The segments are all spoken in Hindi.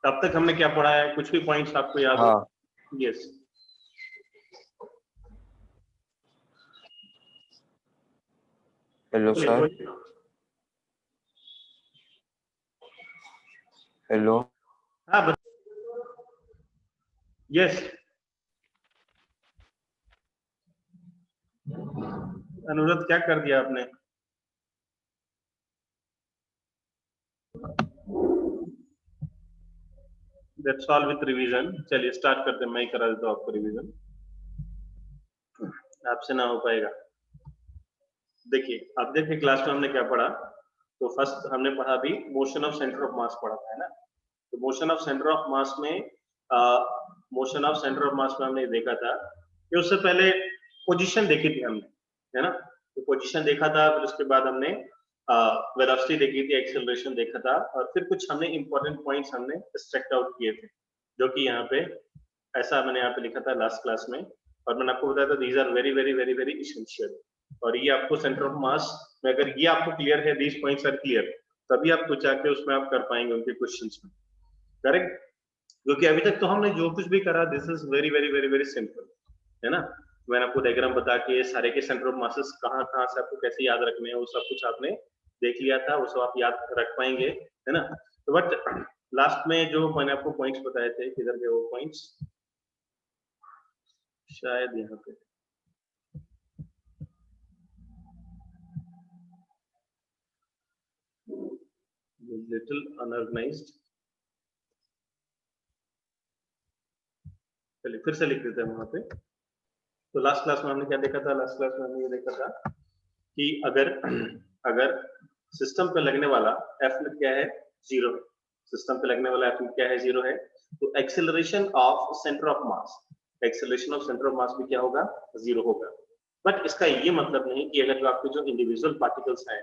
अब तक हमने क्या पढ़ा है, कुछ भी पॉइंट्स आपको याद हो? हाँ यस हेलो सर। हेलो हाँ यस अनुरोध क्या कर दिया आपने? That's all with revision. चलिए स्टार्ट करते हैं, मैं ही करा देता हूँ आपको रिवीजन, आपसे ना हो पाएगा। देखिए अब देखिए क्लास में हमने क्या पढ़ा, तो फर्स्ट हमने पढ़ा अभी motion of centre of mass पढ़ा था, है ना। तो motion of centre of mass में motion of centre of mass में हमने देखा था कि उससे पहले पोजीशन देखी थी हमने, है ना। तो पोजीशन देखा था, फिर उसके बाद हमने वेलोसिटी देखी थी, एक्सेलरेशन देखा था, और फिर कुछ हमने इंपॉर्टेंट पॉइंट्स हमने एक्सट्रैक्ट आउट किए थे, जो कि यहाँ पे ऐसा मैंने यहाँ पे लिखा था लास्ट क्लास में, और मैंने आपको बताया था these are very very very very essential. और ये आपको सेंटर ऑफ मास में अगर ये आपको क्लियर है, दीज पॉइंट्स आर क्लियर, तभी आप कुछ जाके उसमें आप कर पाएंगे उनके क्वेश्चंस में, करेक्ट। क्योंकि अभी तक तो हमने जो कुछ भी करा this is very very very very simple, है ना। मैंने आपको डायग्राम बता के सारे के सेंटर ऑफ मासेस कहाँ कहाँ से आपको कैसे याद रखने हैं वो सब कुछ आपने देख लिया था, वो सब आप याद रख पाएंगे, है ना। तो बट लास्ट में जो मैंने आपको पॉइंट्स बताए थे, किधर गए वो पॉइंट्स, शायद यहाँ पे लिटिल अनऑर्गेनाइज्ड। चलिए फिर से लिख देते हैं वहां पे। तो लास्ट क्लास में हमने क्या देखा था, लास्ट क्लास में हमने ये देखा था कि अगर अगर सिस्टम पे लगने वाला एफ में क्या है, जीरो है, सिस्टम पे लगने वाला एफ में क्या है, जीरो है, तो acceleration of centre of mass, acceleration of centre of मास भी क्या होगा, जीरो होगा। बट इसका ये मतलब नहीं कि अगर जो आपके जो इंडिविजुअल पार्टिकल्स हैं,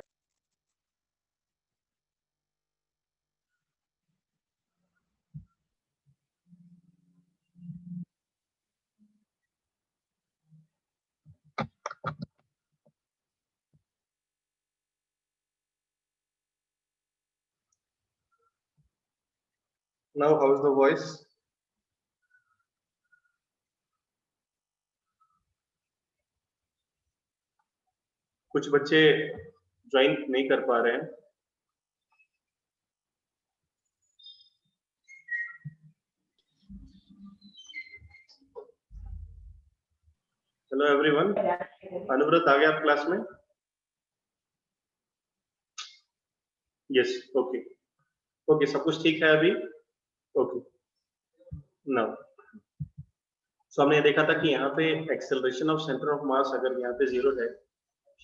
now how is the voice? कुछ बच्चे ज्वाइन नहीं कर पा रहे हैं। हेलो एवरीवन, अनुव्रत आ गया आप क्लास में? यस ओके ओके, सब कुछ ठीक है अभी? ओके नाउ सो हमने देखा था कि यहाँ पे acceleration of centre of mass अगर यहाँ पे जीरो है,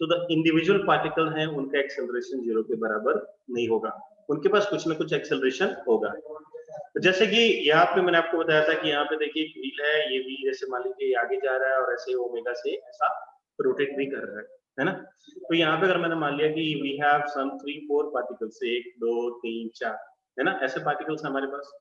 सो द इंडिविजुअल पार्टिकल हैं उनका एक्सेलरेशन जीरो के बराबर नहीं होगा, उनके पास कुछ ना कुछ एक्सेलरेशन होगा। तो जैसे कि यहाँ पे मैंने आपको बताया था कि यहाँ पे देखिए एक व्हील है, ये व्हील जैसे मान लीजिए ये आगे जा रहा है और ऐसे ओमेगा से ऐसा रोटेट भी कर रहा है ना। तो यहाँ पे अगर मैंने मान लिया कि वी हैव सम 3-4 पार्टिकल्स, 1 2 3 4, है ना, ऐसे पार्टिकल्स हमारे पास।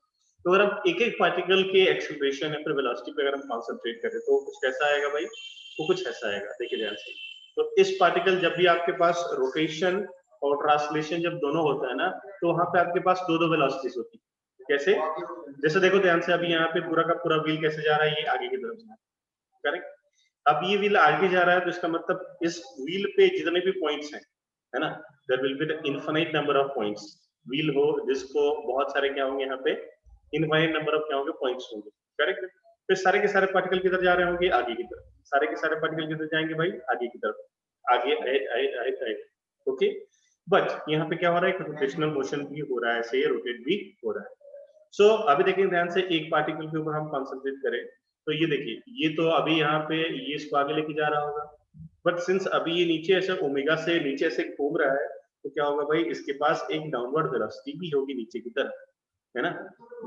तो अगर हम एक एक पार्टिकल के एक्सेलरेशन या फिर वेलोसिटी पे अगर हम कॉन्सेंट्रेट करें तो कुछ कैसा आएगा भाई, वो कुछ ऐसा आएगा, देखिए ध्यान से। तो इस पार्टिकल जब भी आपके पास रोटेशन और ट्रांसलेशन जब दोनों होता है ना, तो वहां पे आपके पास दो दो वेलोसिटीज होती है। कैसे? जैसे देखो ध्यान से, अभी यहाँ पे पूरा का पूरा व्हील कैसे जा रहा है, ये आगे की तरफ जा रहा है, करेक्ट। अब ये व्हील आगे जा रहा है, तो इसका मतलब इस व्हील पे जितने भी पॉइंट्स हैं, है ना, there will be the infinite number of points. Wheel हो जिसको बहुत सारे क्या होंगे यहाँ पे, इनफाइनाइट नंबर ऑफ क्या होंगे, पॉइंट्स होंगे, करेक्ट। फिर सारे के सारे पार्टिकल किधर जा रहे होंगे, आगे की तरफ। सारे के सारे पार्टिकल किधर जाएंगे भाई, आगे की तरफ, आगे आए। ओके, बट यहाँ पे क्या हो रहा है, रोटेशनल मोशन भी हो रहा है, ऐसे रोटेट भी हो रहा है। सो अभी देखिए ध्यान से, एक पार्टिकल के ऊपर हम कॉन्सेंट्रेट करें तो ये देखिए, ये तो अभी यहाँ पे ये इसको आगे लेके जा रहा होगा, बट सिंस अभी ये नीचे ऐसे ओमेगा से नीचे ऐसे घूम रहा है, तो क्या होगा भाई, इसके पास एक डाउनवर्ड वेलोसिटी भी होगी नीचे की तरफ, है ना।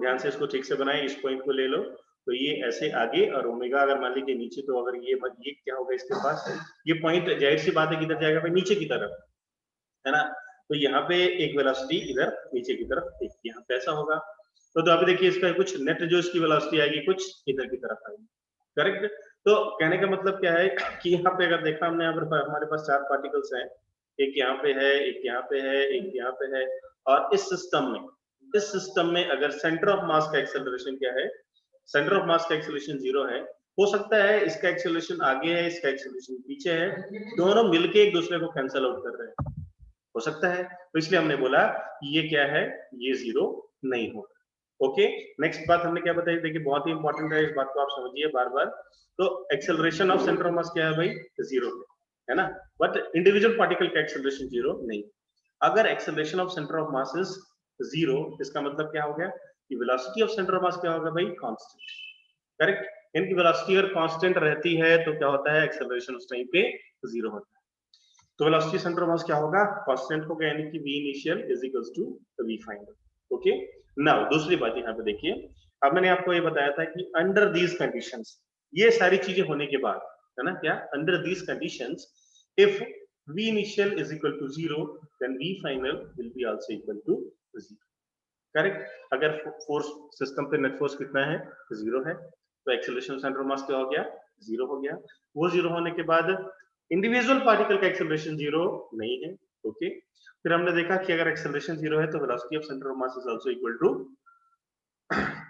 ध्यान से इसको ठीक से बनाए, इस पॉइंट को ले लो, तो ये ऐसे आगे और ओमेगा अगर मान लीजिए नीचे, तो अगर ये क्या होगा इसके पास, ये पॉइंट जाहिर सी बात है किधर जाएगा भाई, नीचे की तरफ, है ना। तो यहाँ पे एक वेलोसिटी इधर नीचे की तरफ, एक यहाँ पे ऐसा होगा। तो अभी देखिए इसका कुछ नेट जो इसकी वेलोसिटी आएगी कुछ इधर की तरफ आएगी, करेक्ट। तो कहने का मतलब क्या है कि यहाँ पे अगर देखा हमने, यहाँ पर हमारे पास 4 पार्टिकल्स हैं, एक यहाँ पे है, एक यहाँ पे है, एक यहाँ पे है, और इस सिस्टम में इस सिस्टम में अगर सेंटर ऑफ मास का एक्सेलरेशन क्या है, सेंटर ऑफ मास का एक्सेलरेशन 0 है, हो सकता है इसका एक्सेलरेशन आगे है, इसका एक्सेलरेशन पीछे है, दोनों मिलके एक दूसरे को कैंसिल आउट कर रहे हैं, हो सकता है। तो इसलिए हमने बोला कि ये क्या है, ये 0 नहीं होगा। ओके, नेक्स्ट बात हमने क्या बताई, देखिए बहुत ही इंपॉर्टेंट है, इस बात को आप समझिए बार बार। तो acceleration of centre of mass क्या है भाई, 0 है ना, बट इंडिविजुअल पार्टिकल का एक्सेलरेशन 0 नहीं। अगर acceleration of centre of mass is 0, इसका मतलब क्या हो गया कि velocity of centre of mass क्या होगा भाई, कांस्टेंट। करेक्ट, इनकी वेलोसिटी अगर कांस्टेंट रहती है तो क्या होता है, एक्सेलरेशन उस टाइम पे 0 होता है। तो वेलोसिटी सेंटर ऑफ मास क्या होगा, कांस्टेंट होगा, यानी कि v initial is equals to v final. Okay, now दूसरी बात यहाँ पे देखिए, अब मैंने आपको ये बताया था कि अंडर दीज कंडीशंस, ये सारी चीजें होने के बाद, है ना, क्या under these conditions, if v initial is equal to 0 then v final will be also equal to 0। Correct, अगर फोर्स सिस्टम पे नेट फोर्स कितना है, 0 है, तो एक्सेलरेशन सेंटर ऑफ मास क्या हो गया, 0 हो गया। वो 0 होने के बाद इंडिविजुअल पार्टिकल का एक्सेलरेशन 0 नहीं है। ओके, फिर हमने देखा कि अगर एक्सेलरेशन 0 है तो velocity of centre of mass is also equal to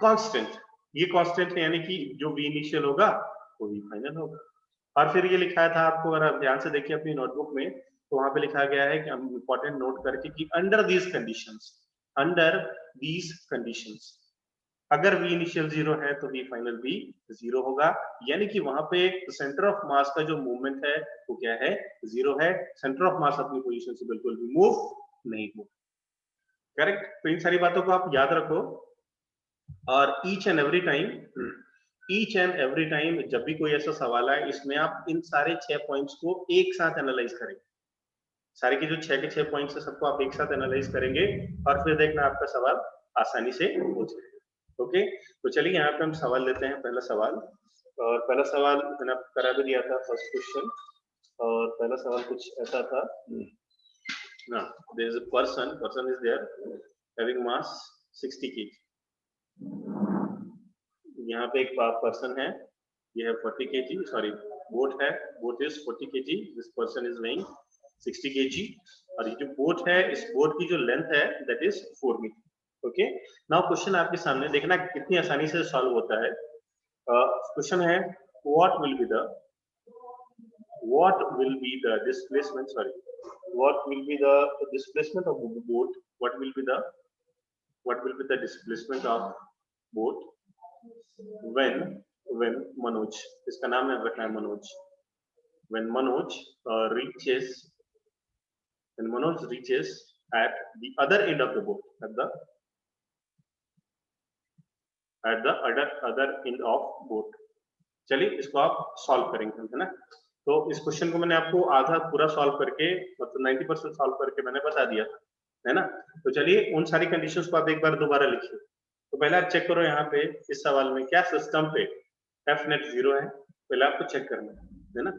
constant. ये कांस्टेंट है, यानी कि जो v इनिशियल होगा वो v फाइनल होगा। और फिर ये लिखा था आपको, अगर आप ध्यान से देखिए अपनी नोटबुक में, तो वहां पे लिखा गया है कि हम इंपॉर्टेंट नोट करके कि under these conditions, under these conditions, अगर v इनिशियल 0 है तो v फाइनल भी 0 होगा, यानी कि वहां पे सेंटर ऑफ मास का जो मूवमेंट है वो क्या है, 0 है। सेंटर ऑफ मास अपनी पोजीशन से बिल्कुल भी मूव नहीं होगा। करेक्ट, तो इन सारी बातों को आप याद रखो, और ईच एंड एवरी टाइम जब भी कोई ऐसा सवाल आए, इसमें आप इन सारे 6 पॉइंट्स को एक साथ एनालाइज करेंगे। सारे के जो 6 के 6 पॉइंट्स है सबको आप एक साथ एनालाइज करेंगे, और फिर देखना आपका सवाल आसानी से हो जाएगा। ओके, तो चलिए यहाँ पे हम सवाल लेते हैं, पहला सवाल। और पहला सवाल मैंने आपको करा भी दिया था, फर्स्ट क्वेश्चन, और पहला सवाल कुछ ऐसा था, there is a person is there having mass 60 kg। यहाँ पे एक पर्सन है, ये है 40 kg, सॉरी बोट है, boat is 40 kg, this person is weighing 60 kg, और ये जो बोट है, इस बोट की जो लेंथ है that is 4 metre. Okay, now question आपके सामने, देखना कितनी आसानी से सॉल्व होता है। क्वेश्चन है what will be the displacement, sorry what will be the displacement of boat, what will be the displacement of boat when Manoj, इसका नाम है रखना है Manoj, when Manoj reaches at the other end of the boat, at the other end of boat। चलिए इसको आप सॉल्व करेंगे, है ना। तो इस क्वेश्चन को मैंने आपको आधा पूरा सॉल्व करके, मतलब 90% सॉल्व करके मैंने बता दिया था, है ना। तो चलिए उन सारी कंडीशंस को आप एक बार दोबारा लिखिए। तो पहले आप चेक करो यहाँ पे इस सवाल में क्या सिस्टम पे एफ नेट 0 है, पहले आपको चेक करना है ना।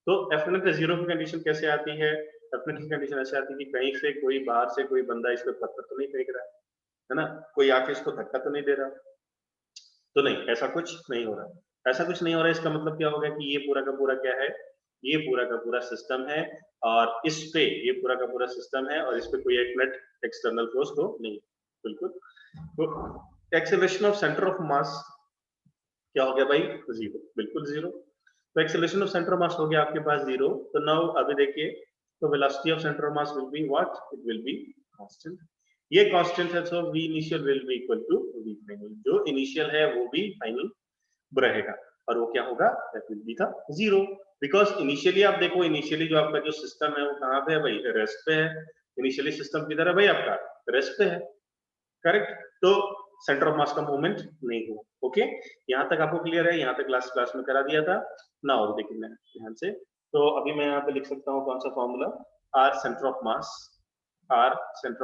तो एफ नेट 0 की कंडीशन कैसे आती है, एफ नेट की कंडीशन ऐसे आती है कि कहीं से कोई बाहर से कोई बंदा इस पे पत्थर तो नहीं फेंक रहा है ना, कोई आके इसको धक्का तो नहीं दे रहा, तो नहीं, ऐसा कुछ नहीं हो रहा। ऐसा कुछ नहीं हो रहा, इसका मतलब क्या होगा कि ये पूरा का पूरा क्या है, ये पूरा का पूरा सिस्टम है, और इस पे ये पूरा का पूरा सिस्टम है, और इस पे कोई एक नेट एक्सटर्नल फोर्स तो नहीं, बिल्कुल। तो acceleration of centre of mass क्या हो गया भाई, 0, बिल्कुल 0। तो एक्सेलरेशन ऑफ सेंटर ऑफ मास हो गया आपके पास 0। तो नाउ अभी देखिए, तो velocity of centre of mass will be what, it will be constant. ये कांस्टेंट है, so v initial will be equal to v final, जो इनिशियल है वो भी फाइनल रहेगा, और वो क्या होगा, that will be the 0, because initially आप देखो, इनिशियली जो आपका जो सिस्टम है वो कहाँ पे है भाई, रेस्ट पे है। इनिशियली सिस्टम किधर है भाई आपका, रेस्ट पे है। करेक्ट, तो सेंटर ऑफ मास का मूवमेंट नहीं हुआ। ओके, यहाँ तक आपको क्लियर है, यहाँ तक क्लास में करा दिया था ना। और देखिए ध्यान से, तो अभी मैं यहाँ पे लिख सकता हूँ कौन सा formula, R centre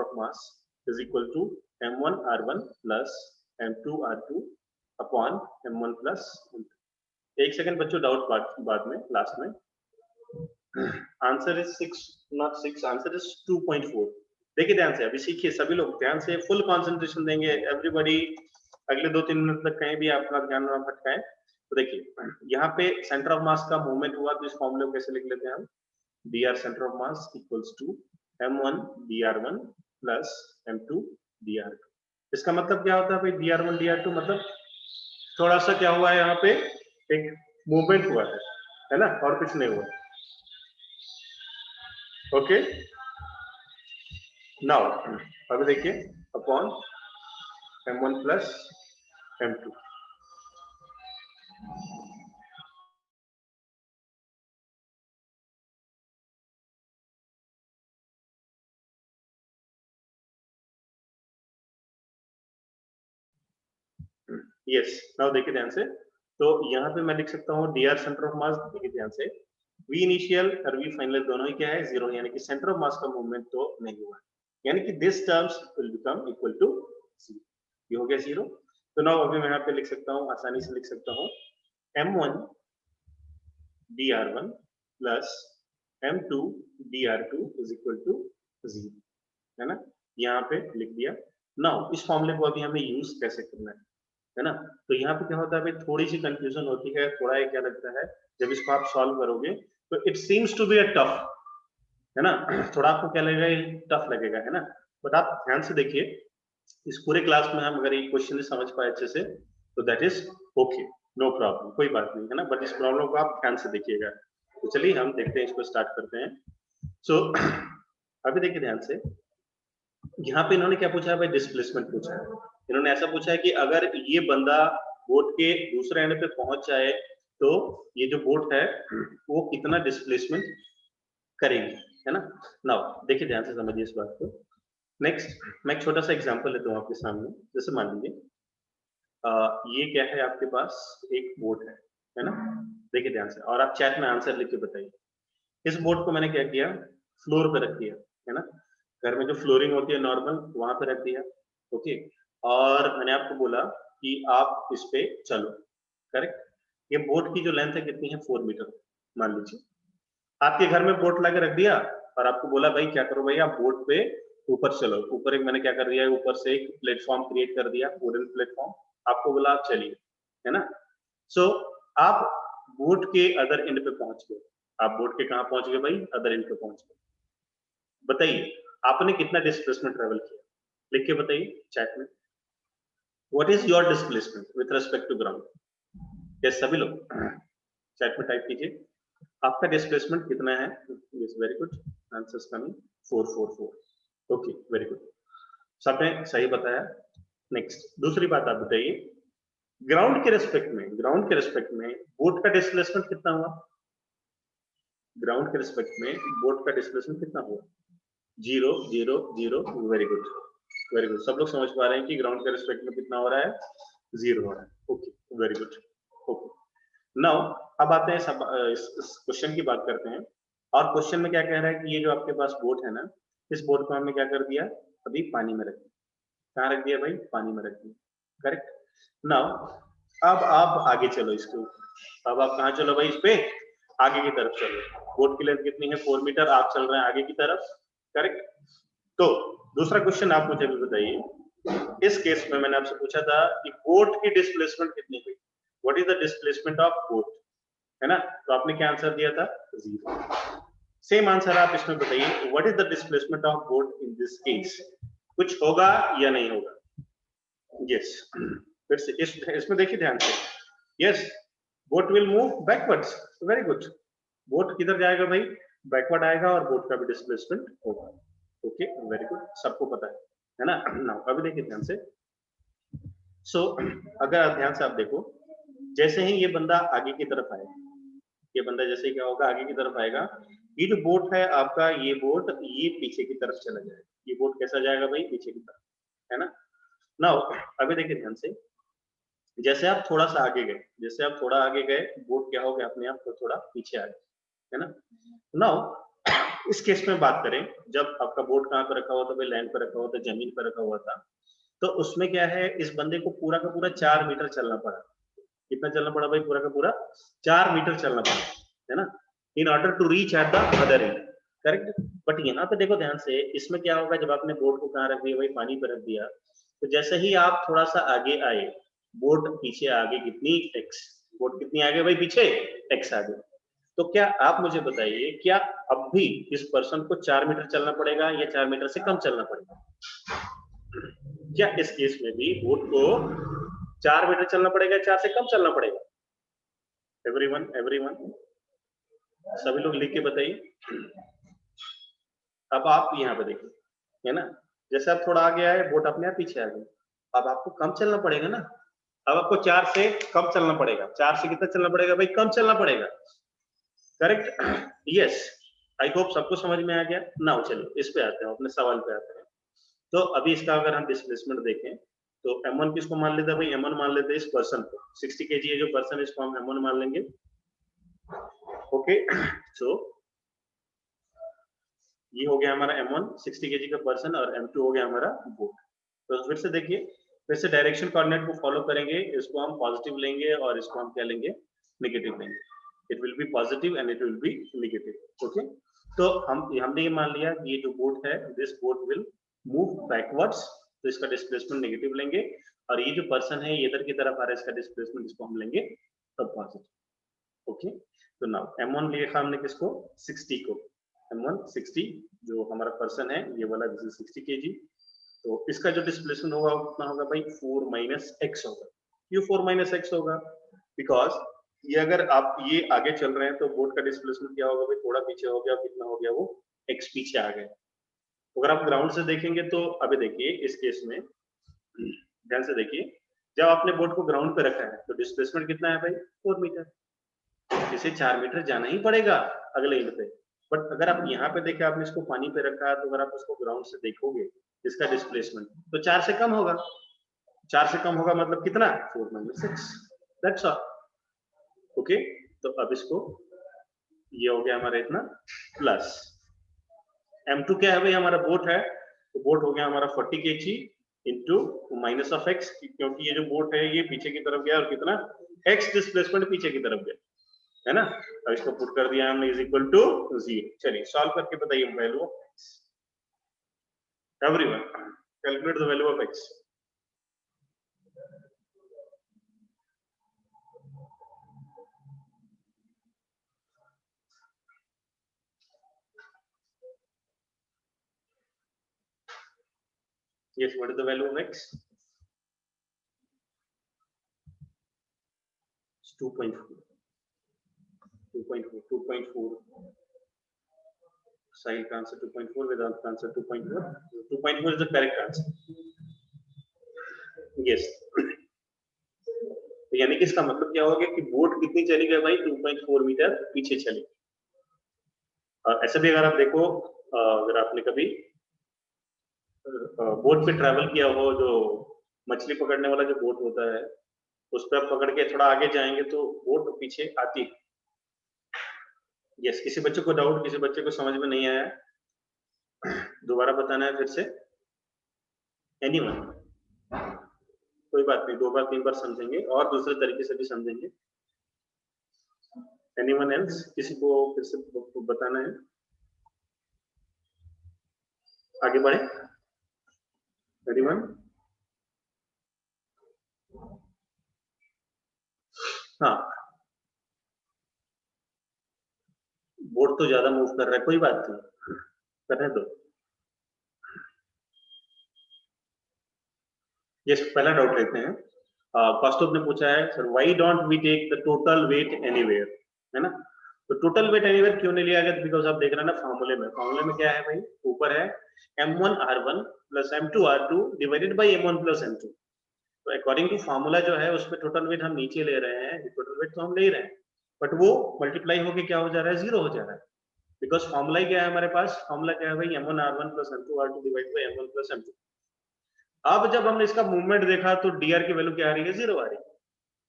of mass is equal to m1 r1 plus m2 r2 upon m1 plus m2। एक सेकंड बच्चों, डाउट बाद में लास्ट में। Answer is 6, not 6, answer is 2.4। देखिए ध्यान से, अभी सीखिए सभी लोग ध्यान से, फुल कंसंट्रेशन देंगे एवरीबॉडी, अगले 2-3 मिनट तक कहीं भी अपना ध्यान ना भटकाएं। तो देखिए यहाँ पे सेंटर ऑफ मास का मूवमेंट हुआ, तो इस फॉर्मूले को कैसे लिख लेते हैं हम, dr centre of mass equals to m1 dr1 plus m2 dr2। इसका मतलब क्या होता है भाई, dr1 dr2 मतलब थोड़ा सा क्या हुआ है यहाँ पे, एक मूवमेंट हुआ है ना, और कुछ नहीं हुआ। ओके, नाउ अभी देखिए upon m1 plus m2। Yes, now देखिए ध्यान से, तो यहाँ पे मैं लिख सकता हूँ dr सेंटर ऑफ मास, देखिए ध्यान से, v इनिशियल और v फाइनल दोनों ही क्या है, जीरो, यानी कि सेंटर ऑफ मास का मूवमेंट तो नहीं हुआ, यानी कि this terms will become equal to zero, ये हो गया जीरो। तो नाउ अभी मैं यहाँ पे लिख सकता हूँ, आसानी से लिख सकता हूँ m1 dr1 plus m2 dr2 is equal to zero, है ना, यहाँ पे लिख दिया। नाउ इस फॉर्मूले को अभी हमें यूज कैसे करना है ना, तो यहाँ पे क्या होता है, थोड़ी सी कंफ्यूजन होती है, थोड़ा ये क्या लगता है, जब इसको आप सॉल्व करोगे तो it seems to be a tough, है ना, थोड़ा आपको क्या लगेगा, टफ लगेगा, है ना, बट आप ध्यान से देखिए, इस पूरे क्लास में हम अगर ये क्वेश्चन समझ पाए अच्छे से तो that is okay, no problem, कोई बात नहीं, है ना, बट इस प्रॉब्लम को आप ध्यान से देखिएगा। तो चलिए हम देखते हैं, इसको स्टार्ट करते हैं। सो अभी देखिए ध्यान से, यहाँ पे इन्होंने क्या पूछा है भाई, डिस्प्लेसमेंट पूछा है। इन्होंने ऐसा पूछा है कि अगर ये बंदा बोट के दूसरे एंड पे पहुंच जाए तो ये जो बोट है वो कितना डिस्प्लेसमेंट करेगी, है ना। नाउ देखिए ध्यान से समझिए इस बात को। नेक्स्ट मैं एक छोटा सा एग्जांपल लेता हूँ आपके सामने, जैसे मान लीजिए ये क्या है, आपके पास एक बोट है ना, देखिए ध्यान से, और आप चैट में आंसर लिख के बताइए। इस बोर्ड को मैंने क्या किया, फ्लोर पे रख दिया, है ना, घर में जो फ्लोरिंग होती है नॉर्मल वहां पे रख दिया। ओके, और मैंने आपको बोला कि आप इस पे चलो, करेक्ट। ये बोट की जो लेंथ है कितनी है, 4 मीटर मान लीजिए। आपके घर में बोट ला के रख दिया और आपको बोला भाई क्या करो भाई, आप बोट पे ऊपर चलो। ऊपर एक मैंने क्या कर दिया, ऊपर से एक प्लेटफॉर्म क्रिएट कर दिया, वुडन प्लेटफॉर्म। आपको बोला आप चलिए, है ना। सो आप बोट के अदर एंड पे पहुंच गए। आप बोट के कहाँ पहुंच गए भाई, अदर एंड पे पहुंच गए। बताइए आपने कितना डिस्प्लेसमेंट ट्रेवल किया, लिख के बताइए चैट में। What is your displacement with respect to ground. Yes, सभी लोग चैट में टाइप कीजिए आपका डिस्प्लेसमेंट कितना है। Yes, very good, answers coming 444। Okay, very good, सबने सही बताया। नेक्स्ट दूसरी बात आप बताइए, ग्राउंड के रेस्पेक्ट में बोट का डिस्प्लेसमेंट कितना हुआ। ग्राउंड के रिस्पेक्ट में बोट का डिस्प्लेसमेंट कितना हुआ, zero zero zero, very good, very good, सब लोग समझ पा रहे हैं कि ग्राउंड के रिस्पेक्ट में कितना हो रहा है, जीरो हो रहा है। Okay, very good. Okay, now अब आते हैं सब इस क्वेश्चन की बात करते हैं। और क्वेश्चन में क्या कह रहा है कि ये जो आपके पास बोट है ना, इस बोट को हमने क्या कर दिया, अभी पानी में रख दिया। कहाँ रख दिया भाई, पानी में रख दिया, करेक्ट। नाउ अब आप आगे चलो इसके ऊपर, अब आप कहाँ चलो भाई, इस पे आगे की तरफ चलो। बोट की लेंथ कितनी है, 4 मीटर, आप चल रहे हैं आगे की तरफ, करेक्ट। तो दूसरा क्वेश्चन आप मुझे भी बताइए, इस केस में मैंने आपसे पूछा था कि बोट की डिस्प्लेसमेंट कितनी हुई, what is the displacement of boat, है ना, तो आपने क्या आंसर दिया था, जीरो। सेम आंसर आप इसमें बताइए, what is the displacement of boat in this case, कुछ होगा या नहीं होगा। यस, फिर से इसमें देखिए ध्यान से, yes, boat will move backwards, very good. Boat किधर जाएगा भाई, बैकवर्ड आएगा और बोट का भी डिस्प्लेसमेंट होगा। ओके, वेरी गुड, सबको पता है ना। नाउ अभी देखिए ध्यान से, सो अगर आप ध्यान से आप देखो, जैसे ही ये बंदा आगे की तरफ आएगा, ये बंदा जैसे ही क्या होगा, आगे की तरफ आएगा, ये जो बोट है आपका, ये बोट ये पीछे की तरफ चला जाएगा। ये बोट कैसा जाएगा भाई, पीछे की तरफ, है ना। नाउ अभी देखिए ध्यान से, जैसे आप थोड़ा सा आगे गए, जैसे आप थोड़ा आगे गए, बोट क्या हो गया, अपने आप को थोड़ा पीछे आ गया, है ना। नाउ इस केस में बात करें, जब आपका बोट कहाँ पे रखा हुआ था भाई, लैंड पे रखा हुआ था, जमीन पे रखा हुआ था, तो उसमें क्या है, इस बंदे को पूरा का पूरा 4 मीटर चलना पड़ा। कितना चलना पड़ा भाई, पूरा का पूरा 4 मीटर चलना पड़ा, है ना, in order to reach at the other end, correct. But यहाँ पे देखो ध्यान से, इसमें क्या होगा, जब आपने बोट को कहाँ रख दिया भाई, पानी पे रख दिया, तो जैसे ही आप थोड़ा सा आगे आए, बोट पीछे आगे कितनी, एक्स, बोट कितनी आगे भाई, पीछे एक्स आगे। तो क्या आप मुझे बताइए, क्या अब भी इस पर्सन को 4 मीटर चलना पड़ेगा या 4 मीटर से कम चलना पड़ेगा। क्या इस केस में भी बोट को 4 मीटर चलना पड़ेगा, 4 से कम चलना पड़ेगा? एवरीवन एवरीवन सभी लोग लिख के बताइए। अब आप यहाँ पे देखिए, है ना, जैसे आप थोड़ा आगे आए बोट अपने आप पीछे आ गई। अब आपको कम चलना पड़ेगा ना, अब आपको 4 से कम चलना पड़ेगा। 4 से कितना चलना पड़ेगा भाई? कम चलना पड़ेगा, करेक्ट? यस, आई होप सबको समझ में आ गया। नाउ चलिए इस पे आते हैं, अपने सवाल पे आते हैं। तो अभी इसका अगर हम डिस्प्लेसमेंट देखें तो m1 किसको मान लेते हैं भाई? m1 मान लेते हैं इस पर्सन को। 60 kg है जो पर्सन, इसको हम m1 मान लेंगे। ओके, सो ये हो गया हमारा m1 60 kg का पर्सन, और m2 हो गया हमारा बोट। तो फिर से देखिए, फिर से डायरेक्शन कोऑर्डिनेट को फॉलो करेंगे। इसको हम पॉजिटिव लेंगे और इसको हम क्या लेंगे? नेगेटिव लेंगे। It will B positive and it will B negative. Okay, तो हमने ये मान लिया कि ये जो बोट है, this boat will move backwards, तो इसका डिस्प्लेसमेंट नेगेटिव लेंगे। और ये जो पर्सन है ये इधर की तरफ आ रहा है, इसका डिस्प्लेसमेंट इसको हम लेंगे तब पॉजिटिव। ओके, तो नाउ m1 लिखा हमने किसको? 60 को। m1 60 जो हमारा पर्सन है ये वाला, दिस इज 60 kg। तो इसका जो डिस्प्लेसमेंट होगा वो कितना होगा भाई? 4 माइनस x होगा। क्यों 4 माइनस x होगा? बिकॉज ये अगर आप ये आगे चल रहे हैं तो बोट का डिस्प्लेसमेंट क्या होगा भाई? थोड़ा पीछे हो गया, कितना हो गया? वो x पीछे आ गया। अगर आप ग्राउंड से देखेंगे तो अभी देखिए इस केस में ध्यान से देखिए, जब आपने बोट को ग्राउंड पे रखा है तो डिस्प्लेसमेंट कितना है भाई? 4 मीटर। इसे 4 मीटर जाना ही पड़ेगा अगले एंड पे। बट अगर आप यहाँ पे देखें, आपने इसको पानी पे रखा है, तो अगर आप इसको ग्राउंड से देखोगे इसका डिस्प्लेसमेंट तो 4 से कम होगा। 4 से कम होगा मतलब कितना? 4 माइनस 6, दैट्स ऑल। ओके, तो अब इसको, ये हो गया हमारा इतना प्लस m2 क्या है भाई? हमारा बोट है, तो बोट हो गया हमारा 40 kg into minus of x, क्योंकि ये जो बोट है ये पीछे की तरफ गया और कितना? x डिस्प्लेसमेंट पीछे की तरफ गया, है ना। अब इसको पुट कर दिया हमने इज इक्वल टू 0। चलिए सॉल्व करके बताइए value of x। Everyone calculate the value of x। Yes, what is the value of x? It's 2.4. 2.4. 2.4. Sahil का आंसर 2.4, वेदांत का answer 2.4. 2.4 is the correct answer. Yes. तो यानी कि इसका मतलब क्या होगा कि बोट कितनी चली गई भाई? 2.4 मीटर पीछे चली। और ऐसे भी अगर आप देखो, अगर आपने कभी बोट पे ट्रैवल किया हो, जो मछली पकड़ने वाला जो बोट होता है, उस पर आप पकड़ के थोड़ा आगे जाएंगे तो बोट पीछे आती है। यस, किसी बच्चे को डाउट, किसी बच्चे को समझ में नहीं आया? दोबारा बताना है फिर से? एनीवन? कोई बात नहीं, 2 बार 3 बार समझेंगे और दूसरे तरीके से भी समझेंगे। Anyone else? किसी को फिर से बताना है? आगे बढ़े। एनीवन? हाँ, बोट तो ज्यादा मूव कर रहा है, कोई बात नहीं, करने दो। यस, पहला डाउट लेते हैं। कॉस्टोव ने पूछा है, sir why don't we take the total weight anywhere, है ना। तो टोटल वेट एनीवेयर क्यों नहीं लिया गया? बिकॉज आप देख रहे हैं ना फॉर्मूले में, क्या है भाई? ऊपर है m1 r1 plus m2 r2 divided by m1 plus m2। तो अकॉर्डिंग टू फॉर्मूला जो है उसमें टोटल वेट हम नीचे ले रहे हैं, टोटल वेट तो हम ले रहे हैं, बट वो मल्टीप्लाई होके क्या हो जा रहा है? 0 हो जा रहा है। बिकॉज फॉर्मूला क्या है हमारे पास? फॉर्मूला क्या है भाई? m1 r1 plus m2 r2 divide by m1 plus m2। अब जब हमने इसका मूवमेंट देखा तो dr की वैल्यू क्या आ रही है? 0 आ रही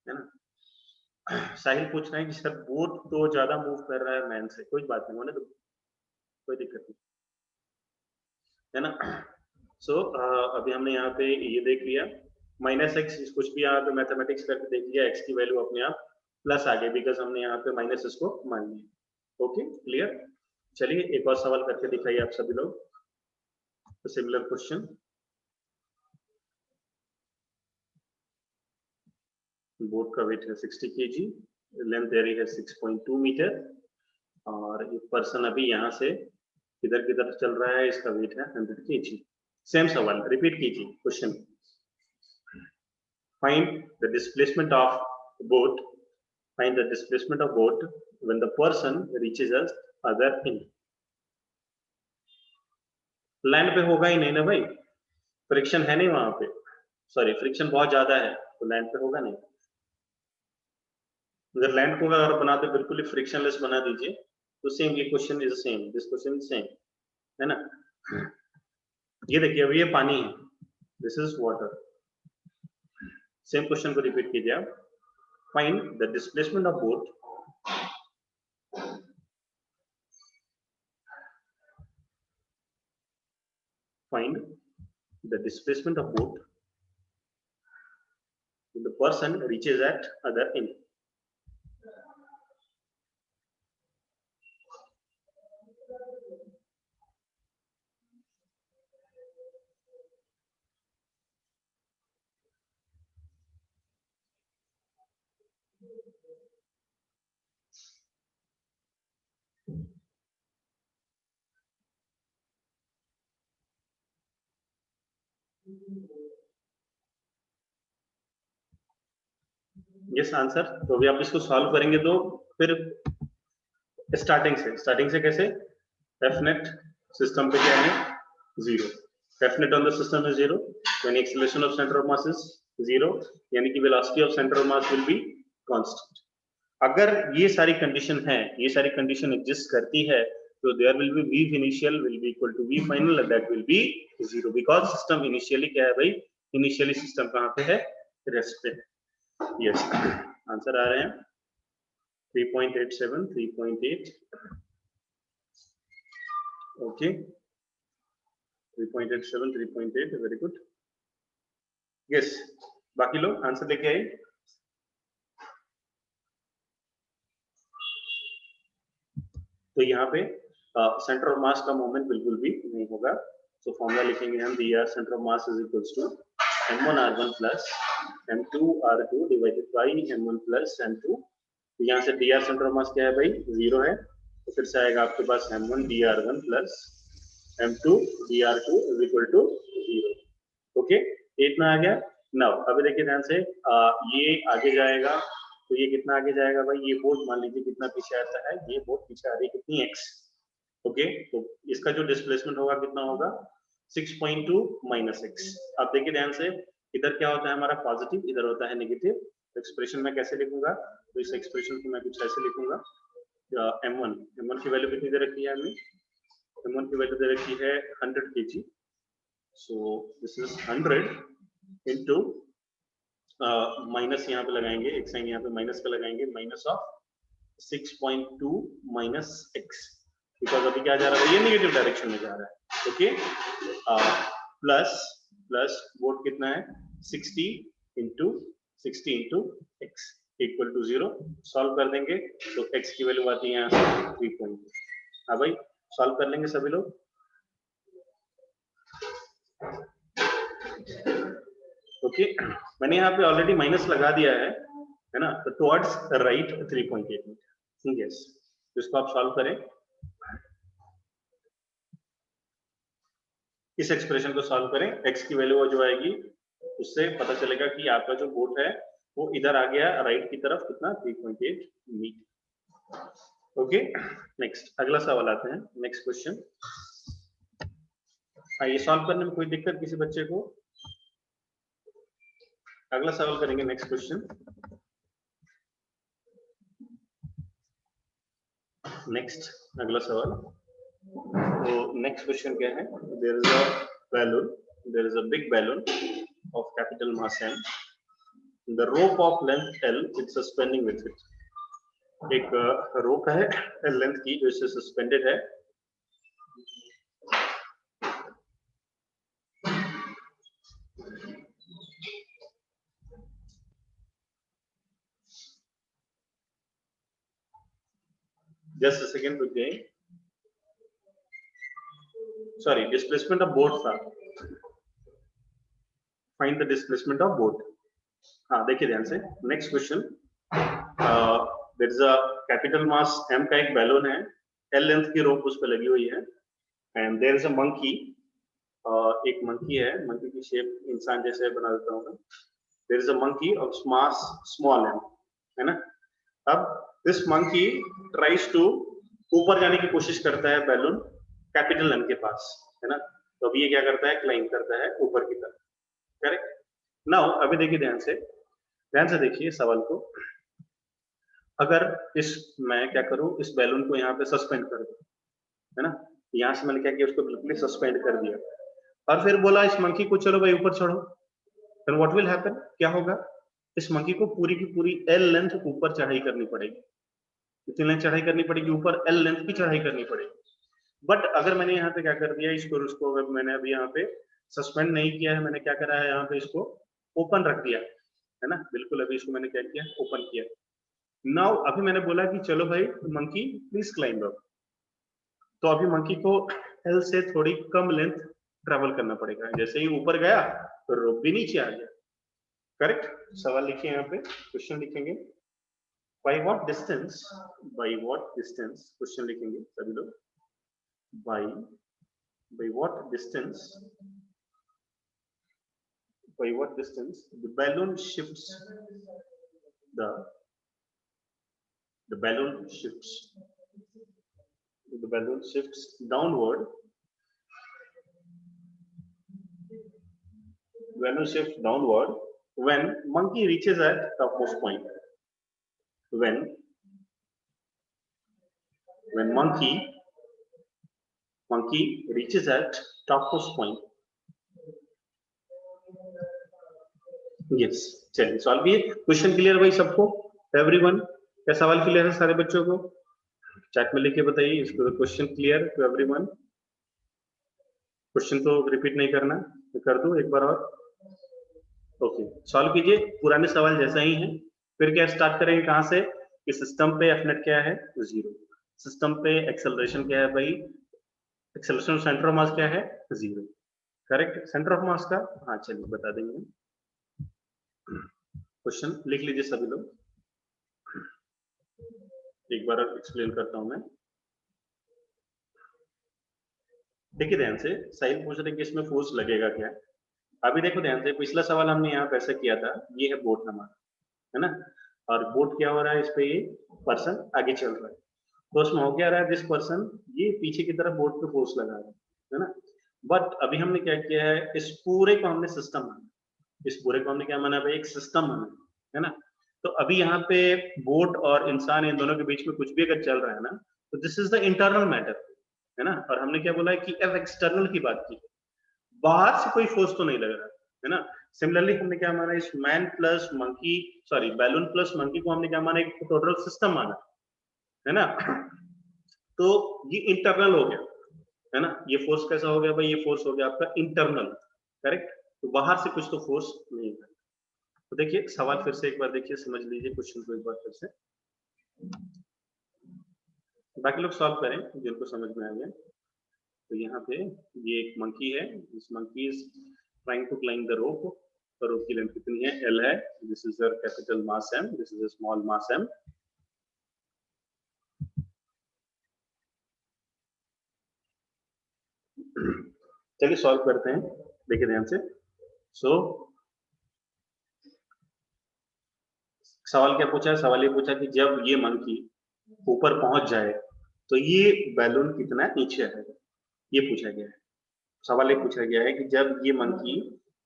है ना। साहिल पूछ रहे हैं कि सर बोट तो ज्यादा मूव कर रहा है मैन से। कोई बात नहीं, होने दो, कोई दिक्कत नहीं, है ना। सो अभी हमने यहाँ पे ये देख लिया माइनस एक्स, कुछ भी यहाँ पे मैथमेटिक्स करके देख लिया, एक्स की वैल्यू अपने आप प्लस आ गई, बिकॉज हमने यहाँ पे माइनस इसको मान लिया। Okay, clear. चलिए एक और सवाल करके दिखाइए आप सभी लोग, सिमिलर क्वेश्चन। बोट का वेट है 60 kg, लेंथ एरिया है 6.2 मीटर, और ये पर्सन अभी यहाँ से इधर की तरफ चल रहा है, इसका वेट है 100 kg। सेम सवाल रिपीट कीजिए question. Find the displacement of boat. Find the displacement of boat when the person reaches us other end. Land पे होगा ही नहीं ना भाई, फ्रिक्शन है नहीं वहां पे, सॉरी फ्रिक्शन बहुत ज्यादा है तो लैंड पे होगा नहीं। अगर लैंड को अगर बनाते बिल्कुल ही फ्रिक्शनलेस बना दीजिए तो सेम ये question is same, this question is same, है ना। ये देखिए अभी ये पानी है, this is water, same question को रिपीट कीजिए आप। Find the displacement of boat find the displacement of boat when the person reaches at other end. Yes answer. तो अभी आप इसको सॉल्व करेंगे तो फिर स्टार्टिंग से कैसे, एफ नेट सिस्टम पे क्या है, zero, F net on the system है जीरो, यानी acceleration of centre of mass is zero, यानी कि velocity of centre of mass will be constant. अगर ये सारी कंडीशन है, ये सारी कंडीशन एग्जिस्ट करती है तो there will be v initial will be equal to v final, that will be zero, because system initially क्या है भाई, इनिशियली सिस्टम कहां पे है, रेस्ट पे। यस आंसर आ रहे हैं 3.87, 3.8, ओके 3.87, 3.8, वेरी गुड। यस बाकी लोग आंसर लेके आए। तो यहाँ पे सेंटर ऑफ मास का मोमेंट बिल्कुल भी नहीं होगा, तो फॉर्मूला लिखेंगे हम, dr centre of mass is equals to m1r1 plus m2r2 divided by m1 plus m2। तो यहाँ से dr सेंटर ऑफ मास क्या है भाई, जीरो है, तो फिर से आएगा आपके पास m1 dr1 plus m2 dr2 is equal to zero. Okay इतना आ गया। नाउ अभी देखिए ध्यान से, ये आगे जाएगा तो ये कितना आगे जाएगा भाई, ये बोट मान लीजिए कितना पीछे आता है, ये बोट पीछे आ रही है कितनी, x। ओके तो इसका जो डिस्प्लेसमेंट होगा कितना होगा, 6.2 माइनस x। आप देखिए ध्यान से, इधर क्या होता है हमारा पॉजिटिव, इधर होता है नेगेटिव। एक्सप्रेशन में कैसे लिखूंगा, तो इस एक्सप्रेशन को मैं कुछ ऐसे लिखूंगा, m1 की वैल्यू कितनी दे रखी है हमें, m1 की वैल्यू दे रखी है 100 kg, so this is 100 into minus यहाँ पे लगाएंगे, एक साइन यहाँ पे माइनस का लगाएंगे, minus of 6.2 minus x, because अभी क्या जा रहा है, ये नेगेटिव डायरेक्शन में जा रहा है। ओके प्लस प्लस वोट कितना है 60 into x equal to 0। Solve कर देंगे तो x की वैल्यू आती है यहाँ से 3.2। हाँ भाई सॉल्व कर लेंगे सभी लोग। ओके मैंने यहाँ पे ऑलरेडी माइनस लगा दिया है ना, तो टुवर्ड्स राइट 3.8 मीटर। यस तो इसको आप सॉल्व करें, इस एक्सप्रेशन को सॉल्व करें, x की वैल्यू जो आएगी उससे पता चलेगा कि आपका जो बोट है वो इधर आ गया राइट की तरफ कितना 3.8 मीटर। ओके नेक्स्ट अगला सवाल आते हैं, नेक्स्ट क्वेश्चन। ये सॉल्व करने में कोई दिक्कत किसी बच्चे को, अगला सवाल करेंगे नेक्स्ट क्वेश्चन। नेक्स्ट अगला सवाल, तो नेक्स्ट क्वेश्चन क्या है, there is a balloon, there is a big balloon of capital mass m, the rope of length l it's suspending with it. एक रोप है लेंथ की जो इससे सस्पेंडेड है, just a second रुक जाइए, सॉरी डिस्प्लेसमेंट ऑफ बोट था, find the displacement of boat. हाँ देखिए ध्यान से next question, there is a capital mass m का एक बैलून है, l लेंथ की रोप उस पर लगी हुई है, and there is a monkey, एक मंकी है, मंकी की शेप इंसान जैसे बना देता हूँ मैं, there is a monkey of mass small m, है ना। अब दिस मंकी ट्राइज टू, ऊपर जाने की कोशिश करता है बैलून कैपिटल M के पास, है ना। तो अभी ये क्या करता है, क्लाइंब करता है ऊपर की तरफ, करेक्ट। नाउ अभी देखिए ध्यान से देखिए सवाल को। अगर इस मैं क्या करूं, इस बैलून को यहाँ पे सस्पेंड कर दूं, है ना। यहाँ से मैंने क्या किया, उसको बिल्कुल सस्पेंड कर दिया और फिर बोला इस मंकी को चलो भाई ऊपर चढ़ो, then what will happen, क्या होगा, इस मंकी को पूरी की पूरी L लेंथ ऊपर चढ़ाई करनी पड़ेगी। कितनी लेंथ चढ़ाई करनी पड़ेगी, ऊपर L लेंथ की चढ़ाई करनी पड़ेगी। बट अगर मैंने यहाँ पे क्या कर दिया, इसको अगर मैंने अभी यहाँ पे सस्पेंड नहीं किया है, मैंने क्या करा है, यहाँ पे इसको ओपन रख दिया, है ना, बिल्कुल अभी इसको मैंने क्या किया, ओपन किया। नाउ अभी मैंने बोला कि चलो भाई मंकी प्लीज क्लाइंब अप, तो अभी मंकी को L से थोड़ी कम लेंथ ट्रेवल करना पड़ेगा। जैसे ही ऊपर गया तो रोप भी नीचे आ गया, करेक्ट। सवाल लिखिए यहाँ पे, क्वेश्चन लिखेंगे by what distance, क्वेश्चन लिखेंगे सभी लोग, by what distance, the balloon shifts, the balloon shifts downward, when monkey reaches at topmost point, when monkey reaches at topmost point। Yes, चलिए सॉल्व किए। क्वेश्चन क्लियर भाई सबको, एवरीवन? क्या सवाल क्लियर है सारे बच्चों को? चैट में लिख के बताइए इसको, question clear to everyone. Question तो रिपीट नहीं करना, तो कर दूं एक बार और। ओके, सॉल्व कीजिए, पुराने सवाल जैसा ही है। फिर क्या स्टार्ट करेंगे, कहां से, कि सिस्टम पे एफ नेट क्या है, 0। सिस्टम पे एक्सेलरेशन क्या है भाई, एक्सेलरेशन सेंटर ऑफ मास क्या है, 0, करेक्ट। सेंटर ऑफ मास का, हाँ चलिए बता देंगे। क्वेश्चन लिख लीजिए सभी लोग, एक बार एक्सप्लेन करता हूं मैं। देखिए ध्यान से, साहिल पूछ रहे कि इसमें फोर्स लगेगा क्या। अभी देखो ध्यान से, पिछला सवाल हमने यहाँ पे ऐसा किया था, ये है बोट हमारा, है ना। और बोट क्या हो रहा है, इस पे ये पर्सन आगे चल रहा है, तो उसमें हो क्या रहा है, दिस पर्सन ये पीछे की तरफ बोट पे फोर्स लगा रहा है ना। बट अभी हमने क्या किया है, इस पूरे को हमने सिस्टम माना, इस पूरे को हमने क्या माना भाई, एक सिस्टम माना, है ना। तो अभी यहाँ पे बोट और इंसान, इन दोनों के बीच में कुछ भी अगर चल रहा है ना, तो this is the internal matter, है ना। और हमने क्या बोला है कि एफ एक्सटर्नल की बात की, बाहर से कोई फोर्स तो नहीं लग रहा है ना। सिमिलरली हमने क्या माना, इस man plus monkey, sorry balloon plus monkey को हमने क्या माना, एक टोटल सिस्टम माना, है ना। तो ये इंटरनल हो गया, है ना। ये फोर्स कैसा हो गया भाई, ये फोर्स हो गया आपका इंटरनल, करेक्ट। तो बाहर से कुछ तो फोर्स नहीं है। तो देखिए सवाल फिर से एक बार देखिए, समझ लीजिए क्वेश्चन को एक बार फिर से, बाकी लोग सॉल्व करें जिनको समझ में आ गया। तो यहाँ पे ये एक मंकी है, this monkey is trying to climb the rope, तो रोप की लेंथ कितनी है, L है, this is a capital mass M, this is a small mass M। चलिए सॉल्व करते हैं, देखिए ध्यान से। सो सवाल क्या पूछा है, सवाल ये पूछा कि जब ये मंकी ऊपर पहुंच जाए तो ये बैलून कितना नीचे आएगा, ये पूछा गया है। सवाल ये पूछा गया है कि जब ये मंकी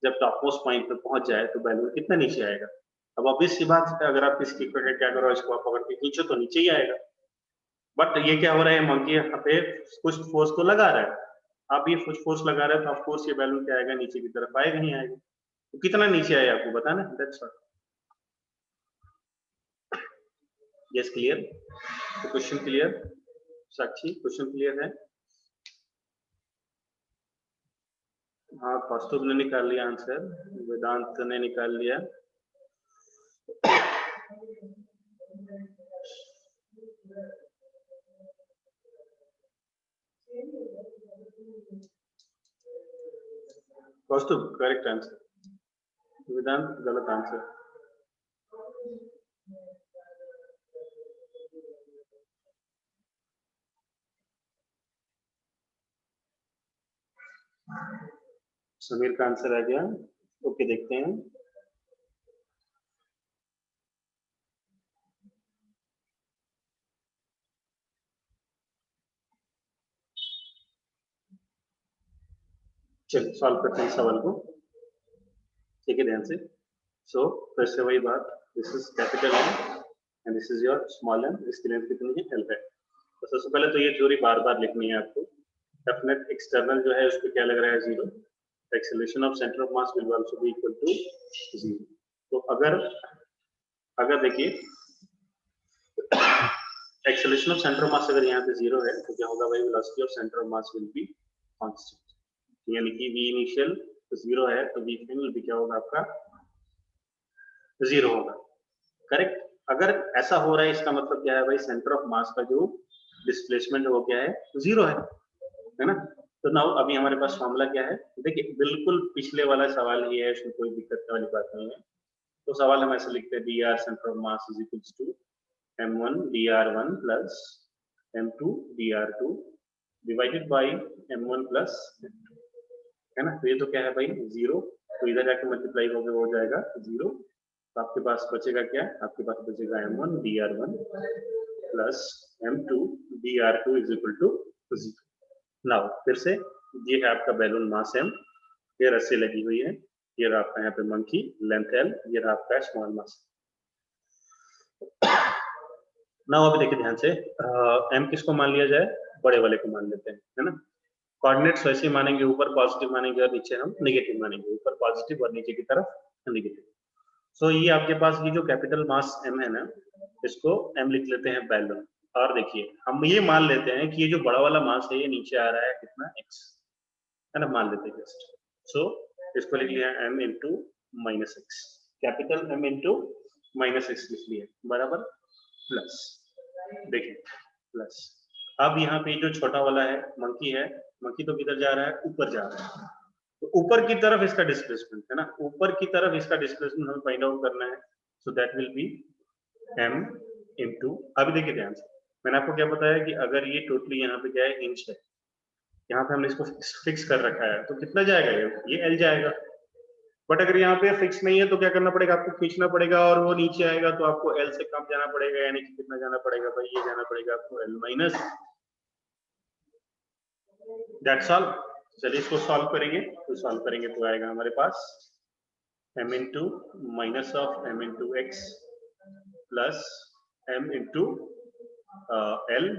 जब टॉपमोस्ट पॉइंट पे पहुंच जाए तो बैलून कितना नीचे आएगा। अब ऑब्वियस सी बात है, अगर आप इसकी क्या करो, इसको आप पकड़ के खींचो तो नीचे ही आएगा। बट ये क्या हो रहा है, मंकी यहाँ पे कुछ फोर्स तो लगा रहा है। आप ये कुछ फोर्स लगा रहे हो तो ऑफ कोर्स ये बैलून क्या आएगा, नीचे की तरफ आएगा ही आएगा। तो कितना नीचे आएगा आपको बताना, दैट्स ऑल। यस क्लियर, तो क्वेश्चन क्लियर, साक्षी क्वेश्चन क्लियर है। हाँ कौस्तुभ ने निकाल लिया आंसर, वेदांत ने निकाल लिया। कौस्तुभ करेक्ट आंसर, वेदांत गलत आंसर। समीर का आंसर आ गया, ओके देखते हैं। चलिए सॉल्व करते हैं सवाल को, ठीक है ध्यान से। सो फिर से वही बात, this is capital M and this is your small M, इसकी लेंथ कितनी है, एल है। तो सबसे पहले तो ये थ्योरी बार बार लिखनी है आपको। डेफिनेट एक्सटर्नल जो है उसको क्या लग रहा है, zero. Acceleration of centre of mass will also be equal to zero. तो अगर देखिए acceleration of centre of mass अगर यहाँ पे जीरो है तो क्या होगा भाई, velocity of centre of mass will be constant, यानी कि v इनिशियल जीरो है तो v फाइनल भी क्या होगा आपका, जीरो होगा। करेक्ट। अगर ऐसा हो रहा है इसका मतलब क्या है भाई, सेंटर ऑफ मास का जो डिस्प्लेसमेंट वो क्या है, जीरो है ना। तो नाउ अभी हमारे पास फॉर्मूला क्या है, देखिए बिल्कुल पिछले वाला सवाल ही है, इसमें कोई दिक्कत वाली बात नहीं है। तो सवाल हम ऐसे लिखते हैं, dr centre of mass is equals to m1 dr1 plus m2 dr2 divided by m1 plus m2, है ना। तो ये तो क्या है भाई, जीरो, तो इधर जाके मल्टीप्लाई हो गया, हो जाएगा जीरो। तो आपके पास बचेगा क्या, आपके पास बचेगा m1 dr1 plus m2 dr2 is equal to zero. Now फिर से ये है आपका बैलून मास m, ये रस्सी लगी हुई है, ये रहा आपका यहाँ पे मंकी लेंथ l, ये रहा आपका स्मॉल मास। नाउ अभी देखिए ध्यान से, m किसको मान लिया जाए, बड़े वाले को मान लेते हैं, है ना। कोऑर्डिनेट्स वैसे ही मानेंगे, ऊपर पॉजिटिव मानेंगे और नीचे हम नेगेटिव मानेंगे, ऊपर पॉजिटिव और नीचे की तरफ नेगेटिव। सो ये आपके पास ये जो कैपिटल मास m है ना, इसको m लिख लेते हैं बैलून। और देखिए हम ये मान लेते हैं कि ये जो बड़ा वाला मास है ये नीचे आ रहा है कितना, x, है ना, मान लेते हैं जस्ट। सो इसको लिख लिया m into minus x, capital m into minus x लिख लिया, बराबर प्लस, देखिए प्लस। अब यहाँ पे जो छोटा वाला है मंकी है, मंकी तो किधर जा रहा है, ऊपर जा रहा है, तो ऊपर की तरफ इसका डिस्प्लेसमेंट है ना, ऊपर की तरफ इसका डिस्प्लेसमेंट हमें फाइंड आउट करना है। So that will B m into, अभी देखिए ध्यान से, मैंने आपको क्या बताया कि अगर ये टोटली यहाँ पे क्या है, इंच है, यहाँ पे हमने इसको फिक्स कर रखा है, तो कितना जाएगा ये l जाएगा। बट अगर यहाँ पे फिक्स नहीं है तो क्या करना पड़ेगा, आपको खींचना पड़ेगा और वो नीचे आएगा, तो आपको l से कम जाना पड़ेगा, यानी कि कितना जाना पड़ेगा भाई, ये जाना पड़ेगा आपको l माइनस, दैट्स ऑल। चलिए इसको सॉल्व करेंगे, तो सॉल्व करेंगे तो आएगा हमारे पास m into minus of m into X plus m into l,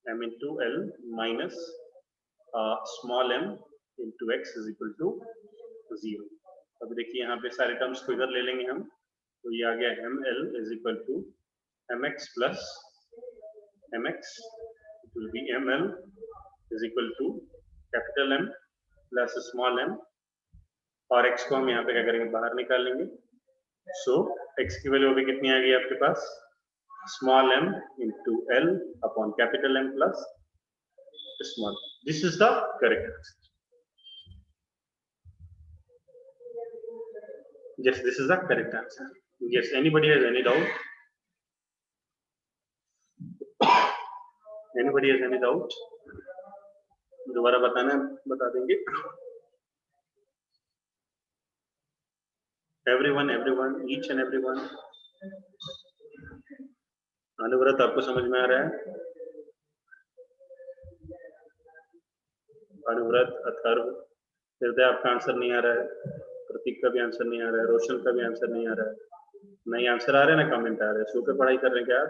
m into l minus small m into X is equal to zero. अब देखिए यहाँ पे सारे टर्म्स को इधर ले लेंगे हम, तो ये आ गया M L is equal to M X plus M X, it will be M L is equal to capital M plus small M, और एक्स को हम यहाँ पे क्या करेंगे, बाहर निकाल लेंगे। सो एक्स की वैल्यू अभी कितनी आ गई आपके पास, small M into L upon capital M plus small. This is the correct answer. Yes, this is the correct answer. Yes, anybody has any doubt? Anybody has any doubt? दोबारा बताना, बता देंगे। Everyone, each and everyone. Anuvrat आपको समझ में आ रहा है? अनुव्रत, अथर्व, हृदय आपका आंसर नहीं आ रहा है, प्रतीक का भी आंसर नहीं आ रहा है, रोशन का भी आंसर नहीं आ रहा है। नहीं आंसर आ रहे ना कमेंट आ रहे हैं, सो पे पढ़ाई कर रहे हैं क्या आप?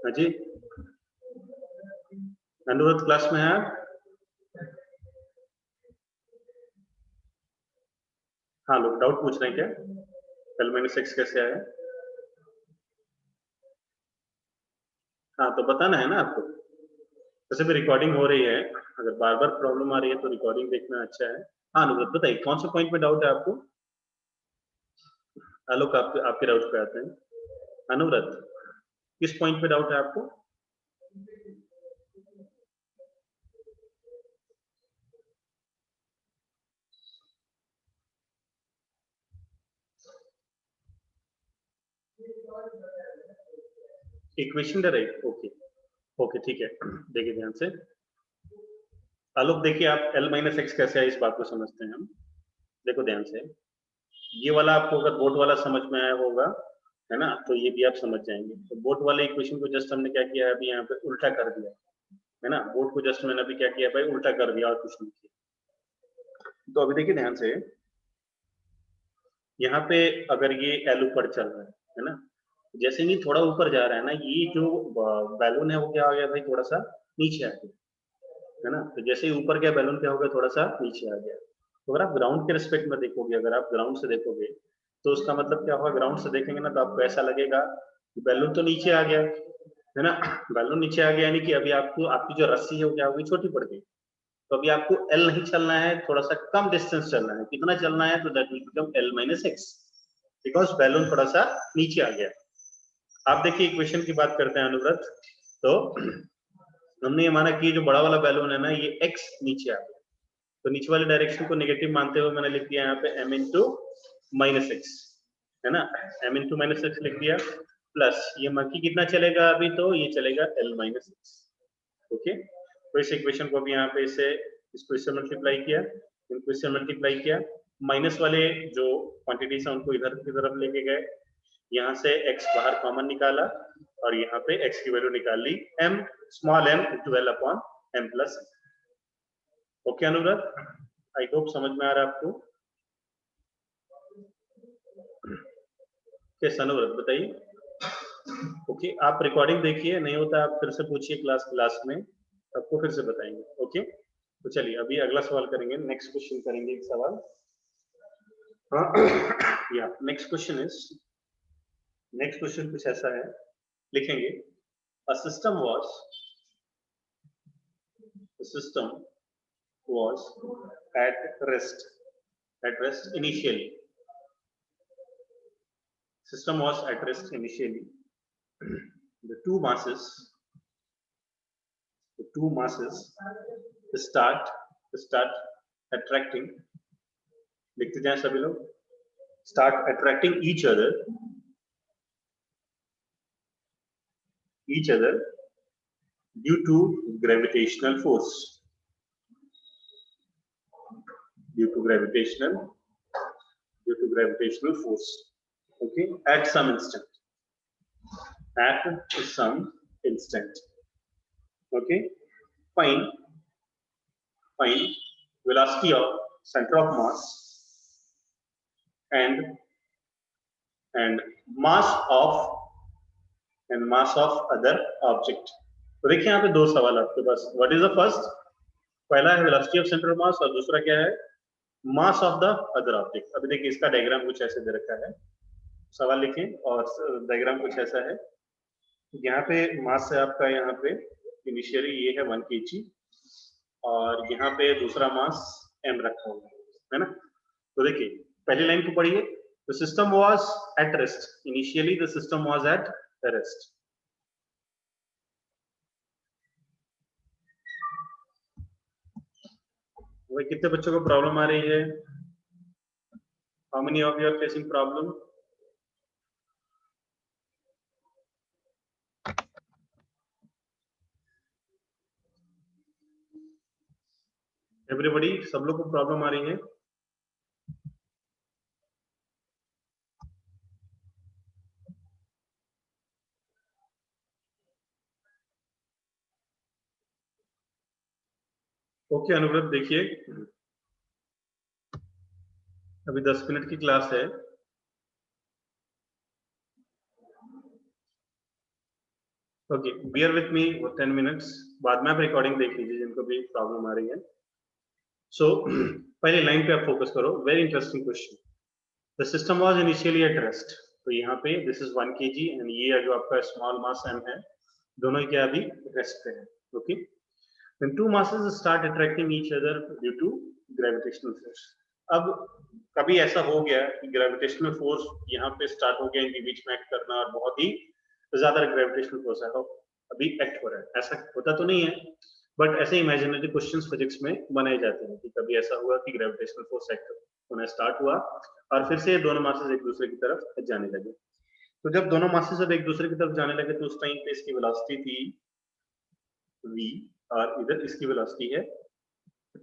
हाँ जी, अनुव्रत क्लास में है आप? हाँ, लोग डाउट पूछ रहे हैं क्या, कल माइनस एक्स कैसे आया? हाँ तो बताना है ना आपको, वैसे भी रिकॉर्डिंग हो रही है, अगर बार बार प्रॉब्लम आ रही है तो रिकॉर्डिंग देखना अच्छा है। हाँ अनुव्रत बताइए, कौन सा पॉइंट में डाउट है आपको? आलोक आपके डाउट पे आते हैं। अनुव्रत, किस पॉइंट पे डाउट है आपको? इक्वेशन डायरेक्ट, ओके ओके ठीक है, देखिए ध्यान से। आलोक देखिए, आप l माइनस एक्स कैसे है इस बात को समझते हैं हम। देखो ध्यान से, ये वाला आपको अगर बोर्ड वाला समझ में आया होगा, है ना, तो ये भी आप समझ जाएंगे। तो बोर्ड वाले इक्वेशन को जस्ट हमने क्या किया है, अभी यहाँ पे उल्टा कर दिया, है ना। बोर्ड को जस्ट मैंने अभी क्या किया भाई, उल्टा कर दिया और कुछ नहीं किया। तो अभी देखिए ध्यान से, यहाँ पे अगर ये एल ऊपर चल रहा है ना, जैसे ही थोड़ा ऊपर जा रहा है ना, ये जो बैलून है वो क्या आ गया भाई, थोड़ा सा नीचे आ गया, है ना। तो जैसे ही ऊपर गया बैलून क्या हो गया, थोड़ा सा नीचे आ गया। तो अगर आप ग्राउंड के रिस्पेक्ट में देखोगे, अगर आप ग्राउंड से देखोगे तो उसका मतलब क्या होगा, ग्राउंड से देखेंगे ना तो आपको ऐसा लगेगा कि बैलून तो नीचे आ गया, है ना। बैलून नीचे आ गया यानी कि अभी आपको आपकी जो रस्सी है वो क्या होगी, छोटी पड़ गई। तो अभी आपको एल नहीं चलना है, थोड़ा सा कम डिस्टेंस चलना है। कितना चलना है, तो that will become L minus x, because balloon थोड़ा सा नीचे आ गया। आप देखिए इक्वेशन की बात करते हैं अनुव्रत, तो हमने ये माना कि जो बड़ा वाला बैलून है ना, ये x नीचे आ गया, तो नीचे वाले डायरेक्शन को नेगेटिव मानते हुए मैंने लिख दिया यहाँ पे m इंटू माइनस एक्स, है ना। m इंटू माइनस एक्स लिख दिया, प्लस ये मक्की कितना चलेगा अभी, तो ये चलेगा l माइनस एक्स। ओके, तो इस इक्वेशन को भी यहाँ पे इसे इसको इससे मल्टीप्लाई किया, इनको इससे मल्टीप्लाई किया, माइनस वाले जो क्वांटिटीज है उनको इधर की तरफ लेके गए, यहाँ से x बाहर कॉमन निकाला और यहाँ पे x की वैल्यू निकाल ली, m small m 12 upon m plus. Okay Anuvrat, I hope समझ में आ रहा है आपको। कैसा अनुव्रत बताइए। ओके, आप रिकॉर्डिंग देखिए, नहीं होता आप फिर से पूछिए क्लास में, आपको फिर से बताएंगे। ओके, तो चलिए अभी अगला सवाल करेंगे, नेक्स्ट क्वेश्चन करेंगे एक सवाल। या next question is, next question कुछ ऐसा है, लिखेंगे a system was at rest initially. System was at rest initially. The two masses start attracting, लिखते जाएं सभी लोग, start attracting each other due to gravitational force, due to gravitational force. Okay, at some instant. Okay, find velocity of center of mass and mass of other object. तो देखिए यहाँ पे दो सवाल आपके पास, व्हाट इज द फर्स्ट, पहला है वेलोसिटी ऑफ सेंटर ऑफ मास और दूसरा क्या है, mass of the other object. अभी देखिए इसका डायग्राम कुछ ऐसे दे रखा है, सवाल लिखें और डायग्राम कुछ ऐसा है, यहाँ पे मास है आपका, यहाँ पे इनिशियली ये है 1 kg और यहाँ पे दूसरा मास m रखा हुआ है ना। तो देखिए पहली लाइन को पढ़िए, the system was at rest initially, the system was at rest. वही कितने बच्चों को प्रॉब्लम आ रही है, how many of you are facing problem? Everybody, सब लोग को प्रॉब्लम आ रही है। ओके अनुव्रत, देखिए अभी 10 मिनट की क्लास है, okay beer with me 10 minutes, बाद में आप रिकॉर्डिंग देख लीजिए जिनको भी प्रॉब्लम आ रही है। सो पहले लाइन पे आप फोकस करो, very interesting question. The system was initially at rest, तो यहाँ पे दिस इज 1 kg एंड ये जो आपका स्मॉल मास m है, दोनों क्या अभी रेस्ट पे है। Okay, when two masses start attracting each other due to gravitational force. अब कभी ऐसा हो गया कि ग्रेविटेशनल फोर्स यहाँ पे स्टार्ट हो गया इनके बीच में एक्ट करना और बहुत ही ज्यादा ग्रेविटेशनल फोर्स है, तो अभी एक्ट हो रहा है, ऐसा होता तो नहीं है, बट ऐसे इमेजिनरी क्वेश्चंस फिजिक्स में बनाए जाते हैं कि कभी ऐसा हुआ कि ग्रेविटेशनल फोर्स एक्ट होना स्टार्ट हुआ और फिर से दोनों मासेस एक दूसरे की तरफ जाने लगे। तो जब दोनों मासेस अब एक दूसरे की तरफ जाने लगे तो उस टाइम पे इसकी वेलोसिटी थी v और इधर इसकी वेलोसिटी है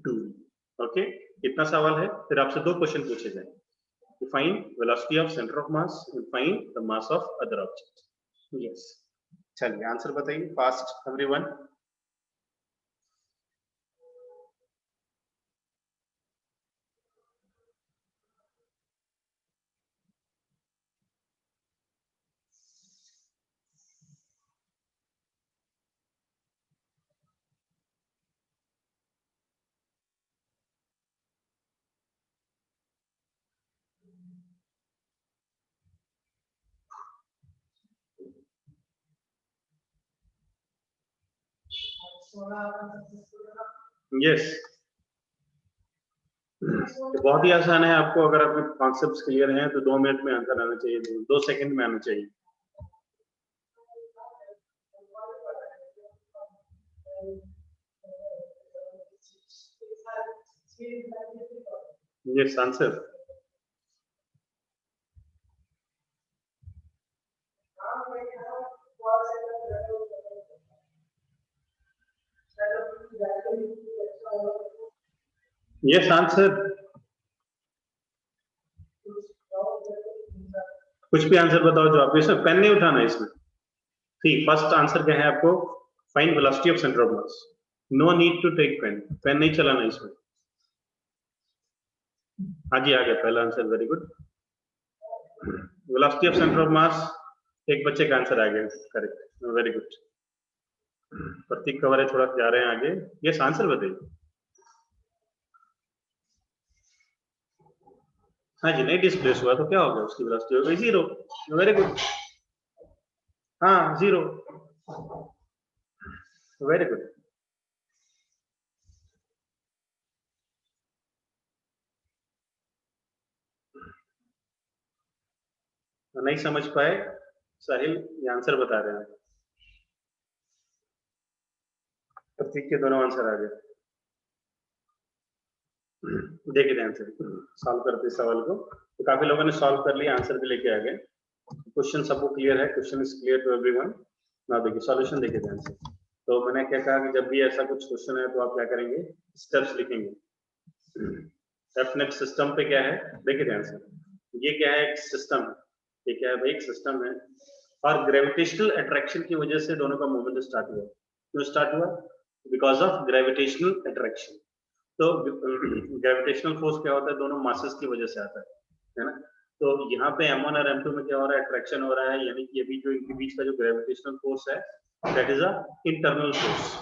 2v। ओके, इतना सवाल है, फिर आपसे दो क्वेश्चन पूछे जाए, find velocity of centre of mass and find the mass of other object. Yes, चलिए आंसर बताइए फास्ट एवरीवन। यस, बहुत ही आसान है। आपको अगर आपके कॉन्सेप्ट्स क्लियर हैं तो 2 मिनट में आंसर आना चाहिए, 2 सेकंड में आना चाहिए। Yes, answer. Yes, answer. कुछ भी आंसर बताओ जो आपको, इसमें पेन नहीं उठाना है इसमें। ठीक, फर्स्ट आंसर क्या है आपको? Find velocity of centre of mass. No need to take pen, pen नहीं चलाना इसमें। हाँ जी, आ गया पहला answer, very good. Velocity of centre of mass, एक बच्चे का आंसर आ गया, correct, very good. Prateek cover है, थोड़ा जा रहे हैं आगे। यस, आंसर बताइए। हाँ जी, नहीं डिस्प्लेस हुआ तो क्या होगा, उसकी वेलोसिटी हो गई 0। वेरी गुड, हाँ 0, वेरी गुड। नहीं समझ पाए साहिल, ये आंसर बता रहे हैं। प्रतीक के दोनों आंसर आ गए। देखिए ध्यान से सॉल्व करते इस सवाल को। तो काफी लोगों ने सॉल्व कर लिया, आंसर भी लेके आ गए। क्वेश्चन सबको क्लियर है? Question is clear to everyone? ना देखिए सॉल्यूशन देखिए ध्यान से। तो मैंने क्या कहा कि जब भी ऐसा कुछ क्वेश्चन है तो आप क्या करेंगे, स्टेप्स लिखेंगे। एफनेट सिस्टम पे क्या है, देखिए ध्यान से। ये क्या है, एक सिस्टम है। ये क्या है भाई, एक सिस्टम है और ग्रेविटेशनल अट्रैक्शन की वजह से दोनों का मूवमेंट स्टार्ट हुआ। क्यों स्टार्ट हुआ? Because of gravitational attraction. तो ग्रेविटेशनल फोर्स क्या होता है, दोनों मासेस की वजह से आता है ना। तो यहाँ पे M1 और M2 में क्या हो रहा है, अट्रैक्शन हो रहा है, यानी कि अभी जो इनके बीच का जो ग्रेविटेशनल फोर्स है that is a internal force,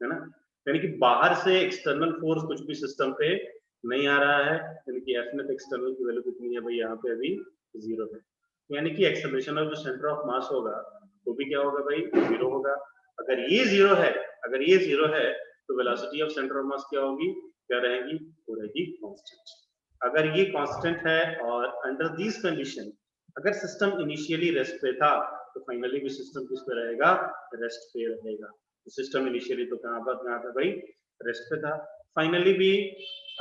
है ना। यानी कि बाहर से एक्सटर्नल फोर्स कुछ भी सिस्टम पे नहीं आ रहा है, यानी कि एफ नेट एक्सटर्नल की वैल्यू कितनी है भाई, यहाँ पे अभी 0 है। यानी कि एक्सेलरेशन ऑफ जो सेंटर ऑफ मास होगा वो भी क्या होगा भाई, 0 होगा। अगर ये 0 है, अगर ये 0 है तो velocity of centre of mass क्या होगी, क्या रहेगी, वो रहेगी कांस्टेंट। अगर ये कांस्टेंट है और अंडर दिस कंडीशन अगर सिस्टम इनिशियली रेस्ट पे था तो फाइनली भी सिस्टम किस पे रहेगा, रेस्ट पे रहेगा। तो सिस्टम इनिशियली तो कहाँ था भाई, रेस्ट पे था। फाइनली भी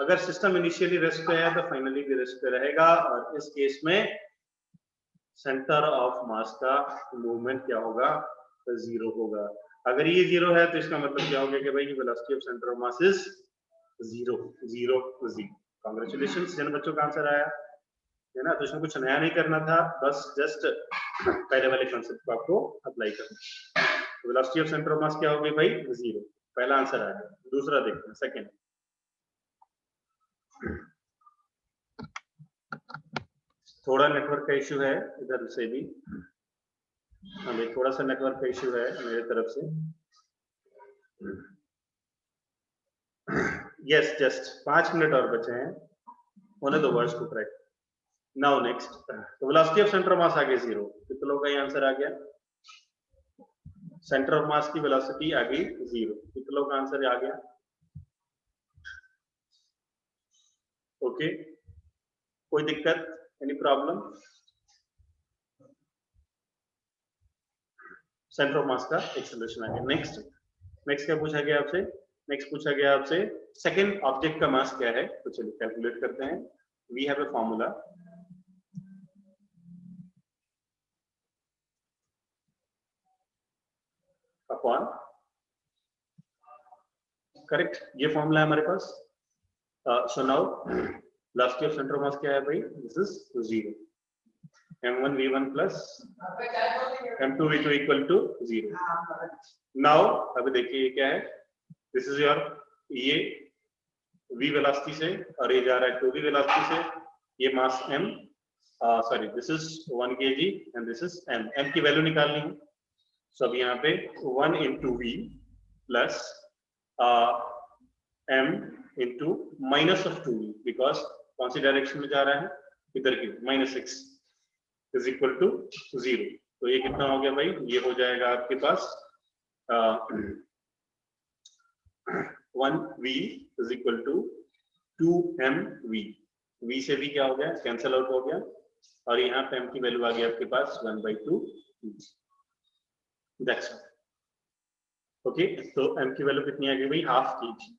अगर सिस्टम इनिशियली रेस्ट पे है तो फाइनली भी रेस्ट पे रहेगा, और इस केस में सेंटर ऑफ मास का मूवमेंट क्या होगा, 0 होगा। अगर ये 0 है तो इसका मतलब क्या होगा कि भाई velocity of centre of mass is 0, 0, 0। Congratulations, जिन बच्चों का आंसर आया है ना, तो इसमें कुछ नया नहीं करना था, बस जस्ट पहले वाले कॉन्सेप्ट को आपको अप्लाई करना। Velocity of centre of mass क्या होगी भाई, 0। पहला आंसर आ गया। दूसरा देखते हैं, सेकंड। थोड़ा नेटवर्क का इश्यू है इधर से भी, हमें थोड़ा सा नेटवर्क का इश्यू है मेरी तरफ से। यस, जस्ट 5 मिनट और बचे हैं, होने दो वर्ड्स को करेक्ट। नाउ नेक्स्ट, तो velocity of centre of mass आ गई 0। कितने लोगों का ये आंसर आ गया, सेंटर ऑफ मास की वेलोसिटी आ गई 0। कितने लोगों का आंसर आ गया, ओके। कोई दिक्कत, एनी प्रॉब्लम? सेंटर ऑफ मास का एक्सेलरेशन आ गया। नेक्स्ट, नेक्स्ट क्या पूछा गया आपसे, नेक्स्ट पूछा गया आपसे सेकंड ऑब्जेक्ट का मास क्या है। तो चलिए कैलकुलेट करते हैं। We have a formula, upon, correct, ये फॉर्मूला है हमारे पास। So now velocity of centre of mass क्या है भाई, this is 0। m1 v1 plus m2 v2 equal to 0। Now अभी देखिए ये क्या है, दिस इज योर, ये v वेलोसिटी से और ये जा रहा है 2v वेलोसिटी से, ये मास m, sorry this is 1 kg and this is m। m की वैल्यू निकालनी है, सो अब यहाँ पे 1 into v plus m into minus of 2v, because कौन सी डायरेक्शन में जा रहा है, इधर की, -6 इज इक्वल टू 0। तो ये कितना हो गया भाई, ये हो जाएगा आपके पास 1v is equal to 2mv। v से v क्या हो गया, कैंसल आउट हो गया, और यहाँ पे m की वैल्यू आ गई आपके पास 1/2। That's all. ओके, तो m की वैल्यू कितनी आ गई भाई, half kg।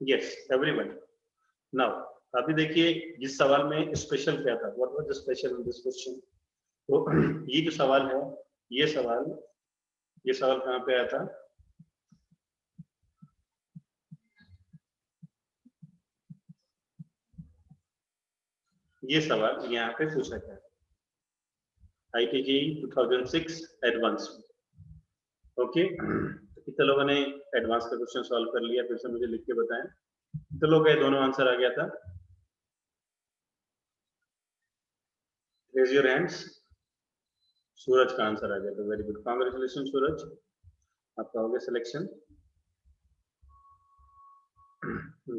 Yes everyone. Now अभी देखिए जिस सवाल में स्पेशल क्या था, what was the special in this question. तो ये जो सवाल है, ये सवाल कहाँ पे आया था, ये सवाल यहाँ पे पूछा गया IIT 2006 एडवांस। ओके, कितने लोगों ने एडवांस का क्वेश्चन सॉल्व कर लिया, फिर से मुझे लिख के बताएं। कितने लोग गए, दोनों आंसर आ गया था, रेज योर हैंड्स। सूरज का आंसर आ गया था, वेरी गुड, कांग्रेचुलेशन सूरज, आपका हो गया सिलेक्शन।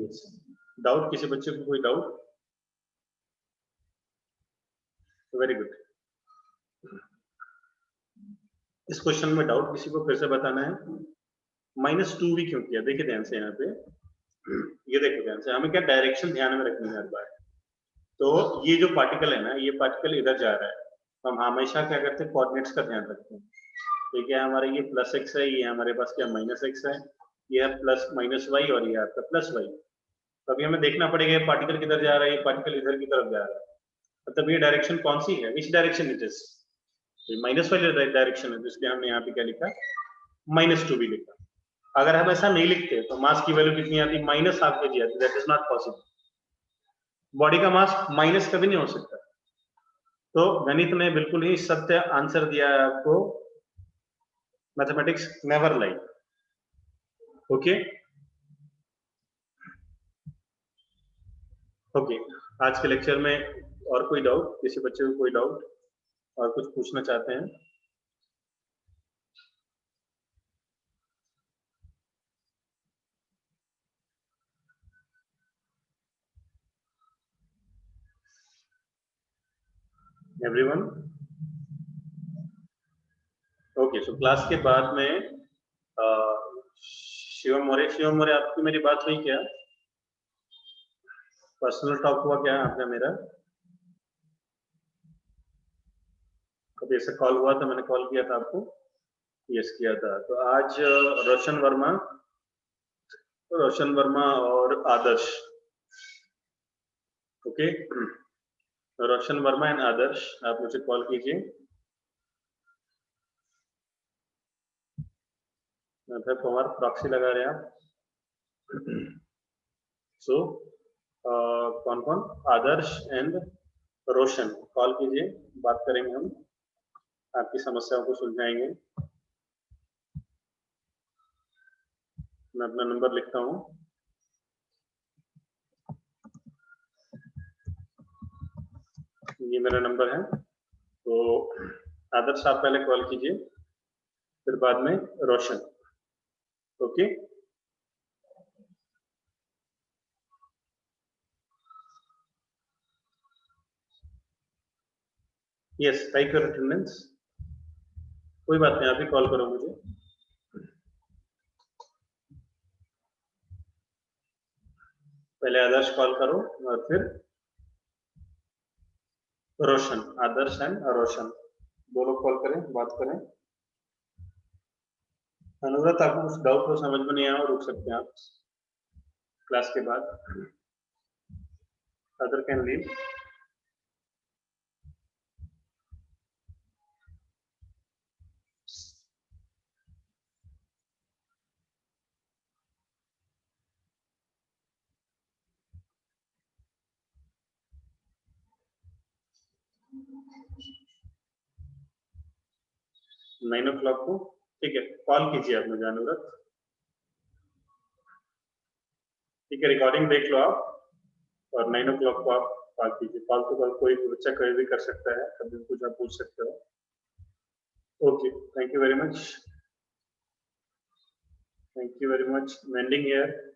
यस, डाउट किसी बच्चे को, कोई डाउट? Very good. इस क्वेश्चन में डाउट किसी को फिर से बताना है। -2v क्यों किया, देखिए ध्यान से यहाँ पे, ये देखो ध्यान से, हमें क्या डायरेक्शन ध्यान में रखनी है हर बार। तो ये जो पार्टिकल है ना, ये पार्टिकल इधर जा रहा है, तो हम हमेशा क्या करते हैं, कोऑर्डिनेट्स का ध्यान रखते हैं। ठीक है, हमारे ये +x है, ये हमारे पास क्या -x है, ये है +-y, और ये आपका +y। तो अभी हमें देखना पड़ेगा ये पार्टिकल किधर जा रहा है, ये पार्टिकल इधर की तरफ जा रहा है, मतलब ये डायरेक्शन कौन सी है, which direction it is, minus वाली डायरेक्शन है, इसलिए हमने यहाँ पे क्या लिखा, -2v लिखा। अगर हम ऐसा नहीं लिखते तो मास की वैल्यू कितनी आती, -12 kg आती, that is not possible. Body का मास माइनस कभी नहीं हो सकता। तो गणित ने बिल्कुल ही सत्य आंसर दिया है आपको, मैथमेटिक्स नेवर लाई। ओके ओके, आज के लेक्चर में और कोई डाउट, किसी बच्चे को कोई डाउट और कुछ पूछना चाहते हैं? एवरीवन? ओके, सो क्लास के बाद में शिवम मौर्य, आपकी मेरी बात हुई क्या, पर्सनल टॉक हुआ क्या आपका मेरा, कभी ऐसा कॉल हुआ था, मैंने कॉल किया था आपको? यस किया था। तो आज रोशन वर्मा और आदर्श, ओके, रोशन वर्मा एंड आदर्श, आप मुझे कॉल कीजिए। पवार प्रॉक्सी लगा रहे हैं आप। सो कौन कौन, आदर्श एंड रोशन, कॉल कीजिए, बात करेंगे हम, आपकी समस्याओं को सुलझाएंगे। मैं अपना नंबर लिखता हूँ, ये मेरा नंबर है। तो आदर्श आप पहले कॉल कीजिए, फिर बाद में Roshan, okay. Yes, type your attendance, कोई बात नहीं, आप ही कॉल करो मुझे। पहले आदर्श कॉल करो और फिर रोशन, आदर्श एंड रोशन, दो लोग कॉल करें, बात करें। अनुव्रत, आपको कुछ डाउट हो, समझ में नहीं आया, रुक सकते हैं आप क्लास के बाद, other can leave. Nine o'clock को, ठीक है, कॉल कीजिए आप मुझे अनुव्रत, ठीक है, रिकॉर्डिंग देख लो आप, और 9 ओ क्लॉक को आप कॉल कीजिए। कॉल तो कॉल कोई भी बच्चा कभी भी कर सकता है, कभी भी कुछ आप पूछ सकते हो। Okay, thank you very much, thank you very much, ending here.